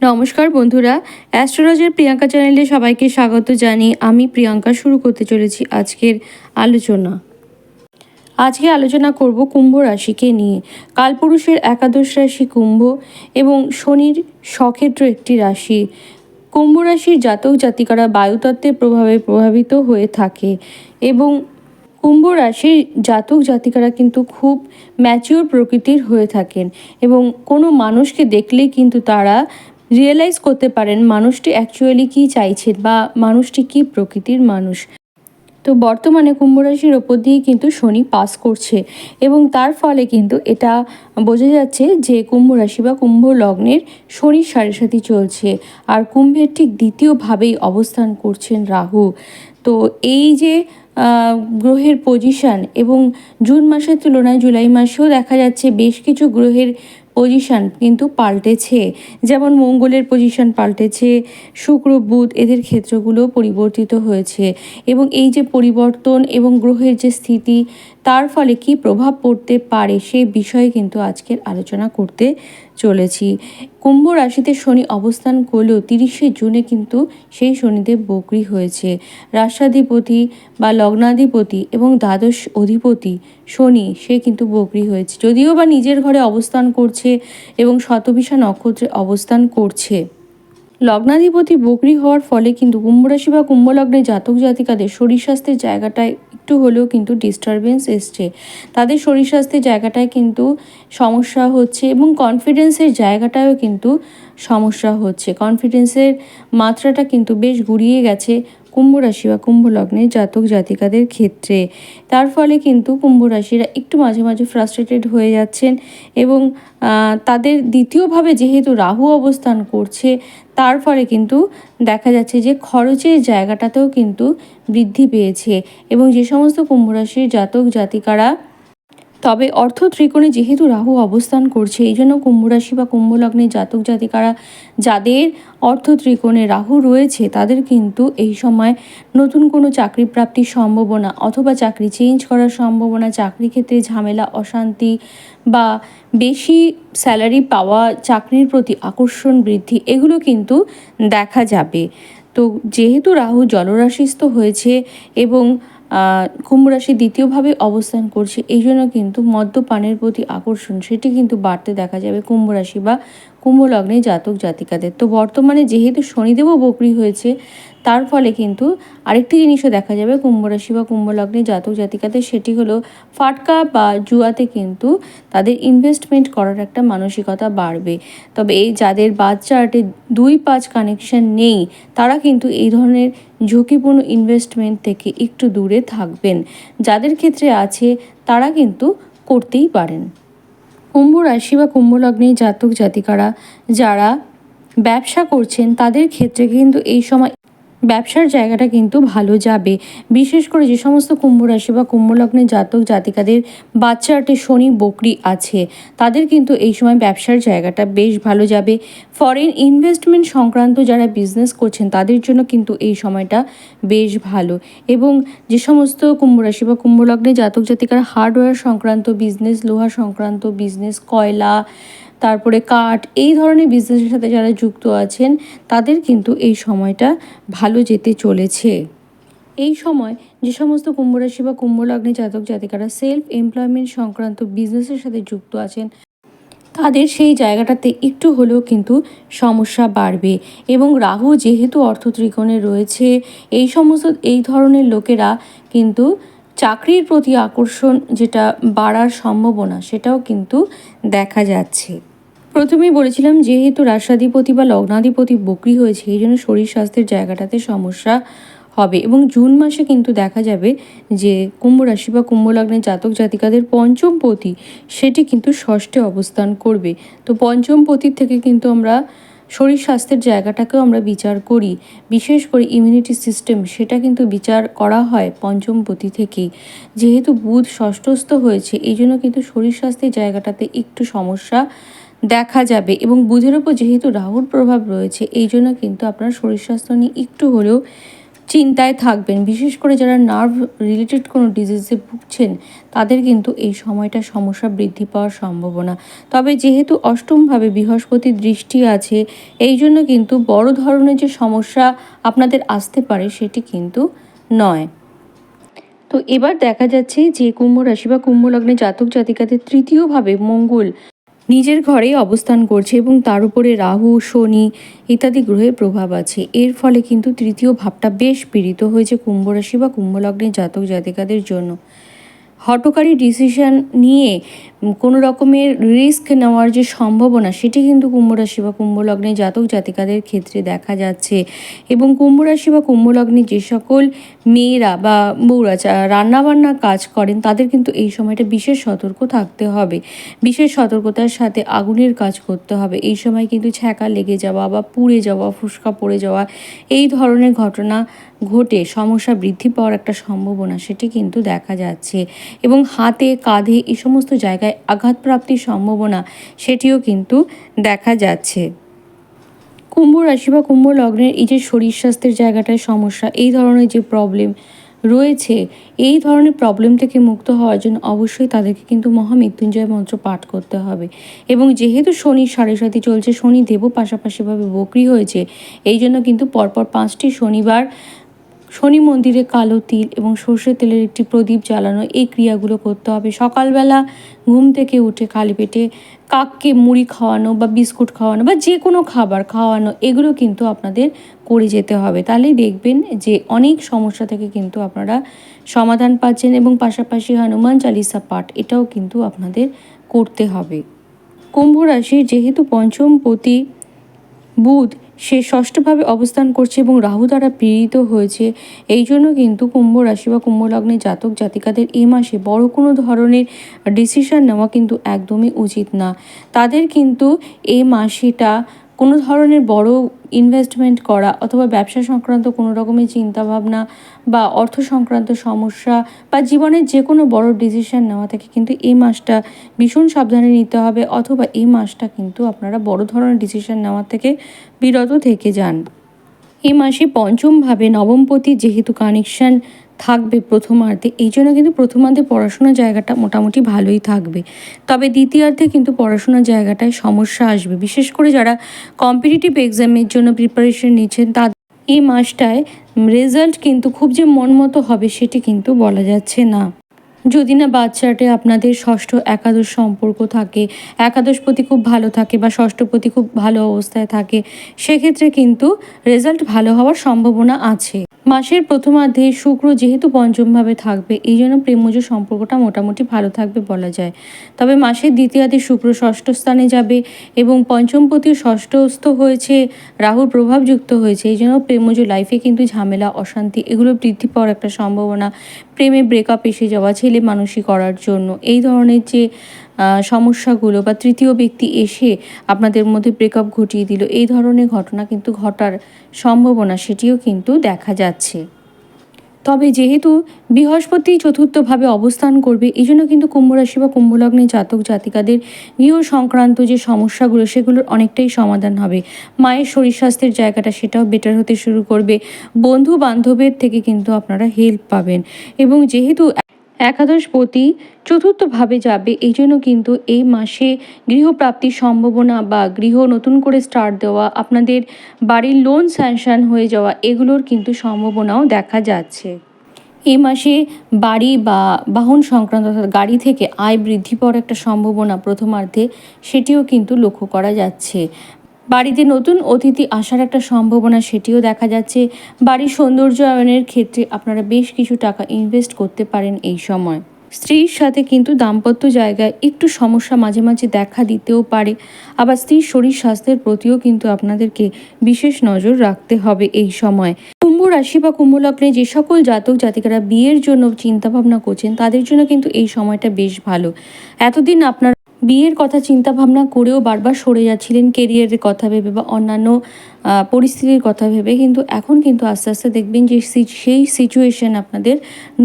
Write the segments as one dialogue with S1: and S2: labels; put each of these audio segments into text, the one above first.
S1: নমস্কার বন্ধুরা, অ্যাস্ট্রোলজার প্রিয়াঙ্কা চ্যানেলে সবাইকে স্বাগত জানিয়ে আমি প্রিয়াঙ্কা শুরু করতে চলেছি আজকের আলোচনা। আজকে আলোচনা করব কুম্ভ রাশিকে নিয়ে। কালপুরুষের একাদশ রাশি কুম্ভ এবং শনির সক্ষেত্র একটি রাশি। কুম্ভ রাশির জাতক জাতিকারা বায়ুতত্ত্বের প্রভাবে প্রভাবিত হয়ে থাকে এবং কুম্ভ রাশির জাতক জাতিকারা কিন্তু খুব ম্যাচিওর প্রকৃতির হয়ে থাকেন এবং কোনো মানুষকে দেখলেই কিন্তু তারা রিয়েলাইজ করতে পারেন মানুষটি অ্যাকচুয়ালি কী চাইছেন বা মানুষটি কী প্রকৃতির মানুষ। তো বর্তমানে কুম্ভ রাশির ওপর দিয়ে কিন্তু শনি পাস করছে এবং তার ফলে কিন্তু এটা বোঝা যাচ্ছে যে কুম্ভ রাশি বা কুম্ভ লগ্নের শনির সাড়ে সাথী চলছে। আর কুম্ভের ঠিক দ্বিতীয়ভাবেই অবস্থান করছেন রাহু। তো এই যে গ্রহের পজিশান এবং জুন মাসের তুলনায় জুলাই মাসেও দেখা যাচ্ছে বেশ কিছু গ্রহের পজিশান কিন্তু পাল্টেছে। যেমন মঙ্গলের পজিশান পাল্টেছে, শুক্র বুধ এদের ক্ষেত্রগুলো পরিবর্তিত হয়েছে এবং এই যে পরিবর্তন এবং গ্রহের যে স্থিতি তার ফলে কি প্রভাব পড়তে পারে সেই বিষয়ে কিন্তু আজকের আলোচনা করতে চলেছি। কুম্ভ রাশিতে শনি অবস্থান করলেও 30শে জুনে কিন্তু সেই শনিদেব বক্রী হয়েছে। রাষ্ট্রাধিপতি বা লগ্নাধিপতি এবং দ্বাদশ অধিপতি শনি সে কিন্তু বক্রী হয়েছে, যদিও বা নিজের ঘরে অবস্থান করছে এবং শতভিষা নক্ষত্রে অবস্থান করছে। লগ্নাধিপতি বক্রী হওয়ার ফলে কিন্তু কুম্ভ রাশি বা কুম্ভ লগ্নের জাতক জাতিকাদের শরীর স্বাস্থ্যের জায়গাটায় একটু হলেও কিন্তু ডিস্টারবেন্স এসছে। তাদের শরীর স্বাস্থ্যের জায়গাটায় কিন্তু সমস্যা হচ্ছে এবং কনফিডেন্সের জায়গাটায়ও কিন্তু সমস্যা হচ্ছে। কনফিডেন্সের মাত্রাটা কিন্তু বেশ গুড়িয়ে গেছে কুম্ভ রাশি বা কুম্ভ লগ্নের জাতক জাতিকাদের ক্ষেত্রে। তার ফলে কিন্তু কুম্ভ রাশিরা একটু মাঝে মাঝে ফ্রাস্ট্রেটেড হয়ে যাচ্ছেন এবং তাদের দ্বিতীয়ভাবে যেহেতু রাহু অবস্থান করছে তার ফলে কিন্তু দেখা যাচ্ছে যে খরচের জায়গাটাতেও কিন্তু বৃদ্ধি পেয়েছে এবং যে সমস্ত কুম্ভ রাশির জাতক জাতিকারা তবে অর্থ ত্রিকোণে যেহেতু রাহু অবস্থান করছে এই জন্য কুম্ভ রাশি বা কুম্ভ লগ্নের জাতক জাতিকারা যাদের অর্থ ত্রিকোণে রাহু রয়েছে তাদের কিন্তু এই সময় নতুন কোনো চাকরি প্রাপ্তির সম্ভাবনা অথবা চাকরি চেঞ্জ করার সম্ভাবনা, চাকরি ক্ষেত্রে ঝামেলা অশান্তি বা বেশি স্যালারি পাওয়া, চাকরির প্রতি আকর্ষণ বৃদ্ধি এগুলো কিন্তু দেখা যাবে। তো যেহেতু রাহু জলরাশিস্থ হয়েছে এবং কুম্ভ রাশি দ্বিতীয়ভাবে অবস্থান করছে এই জন্য কিন্তু মদ্যপানের প্রতি আকর্ষণ সেটি কিন্তু বাড়তে দেখা যাবে কুম্ভ রাশি বা কুম্ভ লগ্নে জাতক জাতিকাদের। তো বর্তমানে যেহেতু শনিদেবও বক্রী হয়েছে তার ফলে কিন্তু আরেকটি জিনিসও দেখা যাবে কুম্ভ রাশি বা কুম্ভ লগ্নে জাতক জাতিকাদের, সেটি হলো ফাটকা বা জুয়াতে কিন্তু তাদের ইনভেস্টমেন্ট করার একটা মানসিকতা বাড়বে। তবে এই যাদের বার্থ চার্টে 2-5 কানেকশন নেই তারা কিন্তু এই ধরনের ঝুঁকিপূর্ণ ইনভেস্টমেন্ট থেকে একটু দূরে থাকবেন। যাদের ক্ষেত্রে আছে তারা কিন্তু করতেই পারেন। কুম্ভ রাশি বা কুম্ভ লগ্নের জাতক জাতিকারা যারা ব্যবসা করছেন তাদের ক্ষেত্রে কিন্তু এই সময় ব্যবসার জায়গাটা কিন্তু ভালো যাবে। বিশেষ করে যে সমস্ত কুম্ভ রাশি বা কুম্ভ লগ্নের জাতক জাতিকাদের বাচ্চাটে শনি বকরি আছে তাদের কিন্তু এই সময় ব্যবসার জায়গাটা বেশ ভালো যাবে। ফরেন ইনভেস্টমেন্ট সংক্রান্ত যারা বিজনেস করছেন তাদের জন্য কিন্তু এই সময়টা বেশ ভালো এবং যে সমস্ত কুম্ভ রাশি বা কুম্ভ লগ্নের জাতক জাতিকারা হার্ডওয়্যার সংক্রান্ত বিজনেস, লোহা সংক্রান্ত বিজনেস, কয়লা, তারপরে কাঠ এই ধরনের বিজনেসের সাথে যারা যুক্ত আছেন তাদের কিন্তু এই সময়টা ভালো যেতে চলেছে। এই সময় যে সমস্ত কুম্ভ রাশি বা কুম্ভ লগ্নে জাতক জাতিকারা সেলফ এমপ্লয়মেন্ট সংক্রান্ত বিজনেসের সাথে যুক্ত আছেন তাদের সেই জায়গাটাতে একটু হলেও কিন্তু সমস্যা বাড়বে এবং রাহু যেহেতু অর্থ ত্রিকোণে রয়েছে এই ধরনের লোকেরা কিন্তু চাকরির প্রতি আকর্ষণ যেটা বাড়ার সম্ভাবনা সেটাও কিন্তু দেখা যাচ্ছে। প্রথমেই বলেছিলাম যেহেতু রাষ্ট্রাধিপতি বা লগ্নাধিপতি বক্রী হয়েছে এই জন্য শরীর স্বাস্থ্যের জায়গাটাতে সমস্যা হবে এবং জুন মাসে কিন্তু দেখা যাবে যে কুম্ভ রাশি বা কুম্ভ লগ্নের জাতক জাতিকাদের পঞ্চম পতি সেটি কিন্তু ষষ্ঠে অবস্থান করবে। তো পঞ্চম পতির থেকে কিন্তু আমরা শরীর স্বাস্থ্যের জায়গাটাকেও আমরা বিচার করি, বিশেষ করে ইমিউনিটি সিস্টেম সেটা কিন্তু বিচার করা হয় পঞ্চম পতি থেকেই। যেহেতু বুধ ষষ্ঠস্থ হয়েছে এই জন্য কিন্তু শরীর স্বাস্থ্যের জায়গাটাতে একটু সমস্যা দেখা যাবে এবং বুধের ওপর যেহেতু রাহুর প্রভাব রয়েছে এই জন্য কিন্তু আপনার শরীর স্বাস্থ্য নিয়ে একটু হলেও চিন্তায় থাকবেন। বিশেষ করে যারা নার্ভ রিলেটেড কোনো ডিজিজে ভুগছেন তাদের কিন্তু এই সময়টা সমস্যা বৃদ্ধি পাওয়ার সম্ভাবনা। তবে যেহেতু অষ্টমভাবে বৃহস্পতির দৃষ্টি আছে, এই জন্য কিন্তু বড় ধরনের যে সমস্যা আপনাদের আসতে পারে সেটি কিন্তু নয়। তো এবার দেখা যাচ্ছে যে কুম্ভ রাশি বা কুম্ভ লগ্নে জাতক জাতিকাদের তৃতীয়ভাবে মঙ্গল নিজের ঘরেই অবস্থান করছে এবং তার উপরে রাহু, শনি ইত্যাদি গ্রহের প্রভাব আছে। এর ফলে কিন্তু তৃতীয় ভাবটা বেশ পীড়িত হয়েছে কুম্ভ রাশি বা কুম্ভ লগ্নের জাতক জাতিকাদের জন্য। হঠকারী ডিসিশন নিয়ে কোনো রকমের রিস্ক নেওয়ার যে সম্ভাবনা সেটি কিন্তু কুম্ভ রাশি বা কুম্ভ লগ্নে জাতক জাতিকাদের ক্ষেত্রে দেখা যাচ্ছে। এবং কুম্ভ রাশি বা কুম্ভ লগ্নে যে সকল মেয়েরা বা বউরা রান্নাবান্নার কাজ করেন তাদের কিন্তু এই সময়টা বিশেষ সতর্ক থাকতে হবে। বিশেষ সতর্কতার সাথে আগুনের কাজ করতে হবে। এই সময় কিন্তু ছ্যাঁকা লেগে যাওয়া বা পুড়ে যাওয়া, ফুসকা পড়ে যাওয়া এই ধরনের ঘটনা ঘটে সমস্যা বৃদ্ধি পাওয়ার একটা সম্ভাবনা সেটি কিন্তু দেখা যাচ্ছে। এবং হাতে, কাঁধে এই সমস্ত জায়গায় আঘাতপ্রাপ্তির সম্ভাবনা সেটিও কিন্তু দেখা যাচ্ছে। কুম্ভ রাশি বা কুম্ভ লগ্নের এই যে শরীর স্বাস্থ্যের জায়গাটায় সমস্যা, এই ধরনের যে প্রবলেম রয়েছে, এই ধরনের প্রবলেম থেকে মুক্ত হওয়ার জন্য অবশ্যই তাদেরকে কিন্তু মহামৃত্যুঞ্জয় মন্ত্র পাঠ করতে হবে। এবং যেহেতু শনির সাড়ে সাথী চলছে, শনি দেবও পাশাপাশিভাবে বকরি হয়েছে, এই জন্য কিন্তু পরপর 5টি শনিবার শনি মন্দিরে কালো তিল এবং সর্ষের তেলের একটি প্রদীপ জ্বালানো, এই ক্রিয়াগুলো করতে হবে। সকালবেলা ঘুম থেকে উঠে খালি পেটে কাককে মুড়ি খাওয়ানো বা বিস্কুট খাওয়ানো বা যে কোনো খাবার খাওয়ানো, এগুলো কিন্তু আপনাদের করে যেতে হবে। তাহলেই দেখবেন যে অনেক সমস্যা থেকে কিন্তু আপনারা সমাধান পাচ্ছেন। এবং পাশাপাশি হনুমান চালিসা পাঠ এটাও কিন্তু আপনাদের করতে হবে। কুম্ভ রাশির যেহেতু পঞ্চমপতি বুধ সে ষষ্ঠভাবে অবস্থান করছে এবং রাহু দ্বারা পীড়িত হয়েছে, এই জন্য কিন্তু কুম্ভ রাশি বা কুম্ভ লগ্নের জাতক জাতিকাদের এই মাসে বড় কোনো ধরনের ডিসিশন নেওয়া কিন্তু একদমই উচিত না। তাদের কিন্তু এই মাসেটা কোনো ধরনের বড় ইনভেস্টমেন্ট করা অথবা ব্যবসা সংক্রান্ত কোনো রকমের চিন্তাভাবনা বা অর্থ সংক্রান্ত সমস্যা বা জীবনের যে কোনো বড় ডিসিশন নেওয়া থেকে কিন্তু এই মাসটা ভীষণ সাবধানে নিতে হবে। অথবা এই মাসটা কিন্তু আপনারা বড় ধরনের ডিসিশন নেওয়ার থেকে বিরত থেকে যান। এই মাসে পঞ্চমভাবে নবমপতি যেহেতু কানেকশান থাকবে প্রথমার্ধে, এই জন্য কিন্তু প্রথমার্ধে পড়াশোনার জায়গাটা মোটামুটি ভালোই থাকবে। তবে দ্বিতীয়ার্ধে কিন্তু পড়াশোনার জায়গাটায় সমস্যা আসবে। বিশেষ করে যারা কম্পিটিটিভ এক্সামের জন্য প্রিপারেশন নিচ্ছেন তাদের এই মাসটায় রেজাল্ট কিন্তু খুব যে মন মতো হবে সেটি কিন্তু বলা যাচ্ছে না। যদি না বাচ্চাটে আপনাদের ষষ্ঠ একাদশ সম্পর্ক থাকে, একাদশপতি খুব ভালো থাকে বা ষষ্ঠপতি খুব ভালো অবস্থায় থাকে, সেক্ষেত্রে কিন্তু রেজাল্ট ভালো হওয়ার সম্ভাবনা আছে। মাসের প্রথমার্ধে শুক্র যেহেতু পঞ্চমভাবে থাকবে, এই জন্য প্রেমজ সম্পর্কটা মোটামুটি ভালো থাকবে বলা যায়। তবে মাসের দ্বিতীয়ার্ধে শুক্র ষষ্ঠ স্থানে যাবে এবং পঞ্চমপতিও ষষ্ঠস্থ হয়েছে, রাহুর প্রভাবযুক্ত হয়েছে, এই জন্য প্রেমজ লাইফে কিন্তু ঝামেলা, অশান্তি এগুলো বৃদ্ধি পাওয়ার একটা সম্ভাবনা। প্রেমে ব্রেকআপ এসে যাওয়া, ছেলে মানুষই করার জন্য এই ধরনের যে সমস্যাগুলো বা তৃতীয় ব্যক্তি এসে আপনাদের মধ্যে ব্রেকআপ ঘটিয়ে দিল, এই ধরনের ঘটনা কিন্তু ঘটার সম্ভাবনা সেটিও কিন্তু দেখা যাচ্ছে। তবে যেহেতু বৃহস্পতি চতুর্থভাবে অবস্থান করবে, এই জন্য কিন্তু কুম্ভ রাশি বা কুম্ভ লগ্নে জাতক জাতিকাদের গৃহ সংক্রান্ত যে সমস্যাগুলো সেগুলোর অনেকটাই সমাধান হবে। মায়ের শরীর স্বাস্থ্যের জায়গাটা সেটাও বেটার হতে শুরু করবে। বন্ধু বান্ধবের থেকে কিন্তু আপনারা হেল্প পাবেন। এবং যেহেতু একাদশপতি চতুর্থভাবে যাবে, এই জন্য কিন্তু এই মাসে গৃহপ্রাপ্তির সম্ভাবনা বা গৃহ নতুন করে স্টার্ট দেওয়া, আপনাদের বাড়ির লোন স্যাংশন হয়ে যাওয়া, এগুলোর কিন্তু সম্ভাবনাও দেখা যাচ্ছে। এই মাসে বাড়ি বা বাহন সংক্রান্ত অর্থাৎ গাড়ি থেকে আয় বৃদ্ধি পাওয়ার একটা সম্ভাবনা প্রথমার্ধে সেটিও কিন্তু লক্ষ্য করা যাচ্ছে। বাড়িতে নতুন অতিথি আসার একটা সম্ভাবনা সেটিও দেখা যাচ্ছে। বাড়ির সৌন্দর্যায়নের ক্ষেত্রে আপনারা বেশ কিছু টাকা ইনভেস্ট করতে পারেন এই সময়। স্ত্রীর সাথে কিন্তু দাম্পত্য জায়গায় একটু সমস্যা মাঝে মাঝে দেখা দিতেও পারে। আবার স্ত্রীর শরীর স্বাস্থ্যের প্রতিও কিন্তু আপনাদেরকে বিশেষ নজর রাখতে হবে এই সময়। কুম্ভ রাশি বা কুম্ভ লগ্নে যে সকল জাতক জাতিকারা বিয়ের জন্য চিন্তাভাবনা করছেন তাদের জন্য কিন্তু এই সময়টা বেশ ভালো। এতদিন আপনারা বিয়ের কথা চিন্তা ভাবনা করেও বারবার সরে যাচ্ছিলেন কেরিয়ারের কথা ভেবে বা অন্যান্য পরিস্থিতির কথা ভেবে, কিন্তু এখন কিন্তু আস্তে আস্তে দেখবেন যে সেই সিচুয়েশন আপনাদের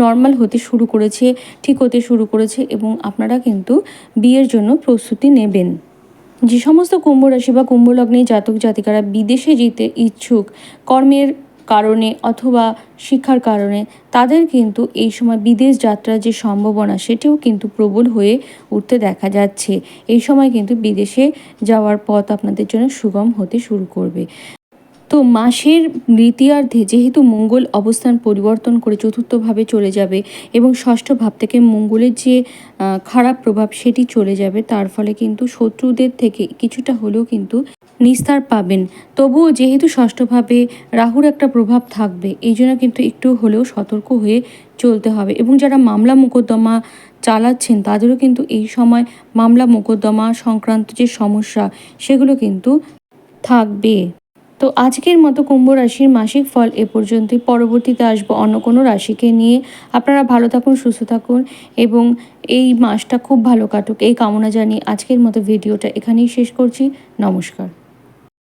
S1: নর্মাল হতে শুরু করেছে, ঠিক হতে শুরু করেছে এবং আপনারা কিন্তু বিয়ের জন্য প্রস্তুতি নেবেন। যে সমস্ত কুম্ভ রাশি বা কুম্ভ লগ্নে জাতক জাতিকারা বিদেশে যেতে ইচ্ছুক, কর্মের কারণে অথবা শিক্ষার কারণে তাদের কিন্তু এই সময় বিদেশ যাত্রার যে সম্ভাবনা সেটিও কিন্তু প্রবল হয়ে উঠতে দেখা যাচ্ছে। এই সময় কিন্তু বিদেশে যাওয়ার পথ আপনাদের জন্য সুগম হতে শুরু করবে। তো মাসের দ্বিতীয়ার্ধে যেহেতু মঙ্গল অবস্থান পরিবর্তন করে চতুর্থভাবে চলে যাবে এবং ষষ্ঠ ভাব থেকে মঙ্গলের যে খারাপ প্রভাব সেটি চলে যাবে, তার ফলে কিন্তু শত্রুদের থেকে কিছুটা হলেও কিন্তু নিস্তার পাবেন। তবুও যেহেতু ষষ্ঠভাবে রাহুর একটা প্রভাব থাকবে, এই জন্য কিন্তু একটু হলেও সতর্ক হয়ে চলতে হবে। এবং যারা মামলা মোকদ্দমা চালাচ্ছেন তাদেরও কিন্তু এই সময় মামলা মোকদ্দমা সংক্রান্ত যে সমস্যা সেগুলো কিন্তু থাকবে। তো আজকের মতো কুম্ভ রাশির মাসিক ফল এ পর্যন্তই। পরবর্তীতে আসবো অন্য কোনো রাশিকে নিয়ে। আপনারা ভালো থাকুন, সুস্থ থাকুন এবং এই মাসটা খুব ভালো কাটুক এই কামনা জানিয়ে আজকের মতো ভিডিওটা এখানেই শেষ করছি। নমস্কার।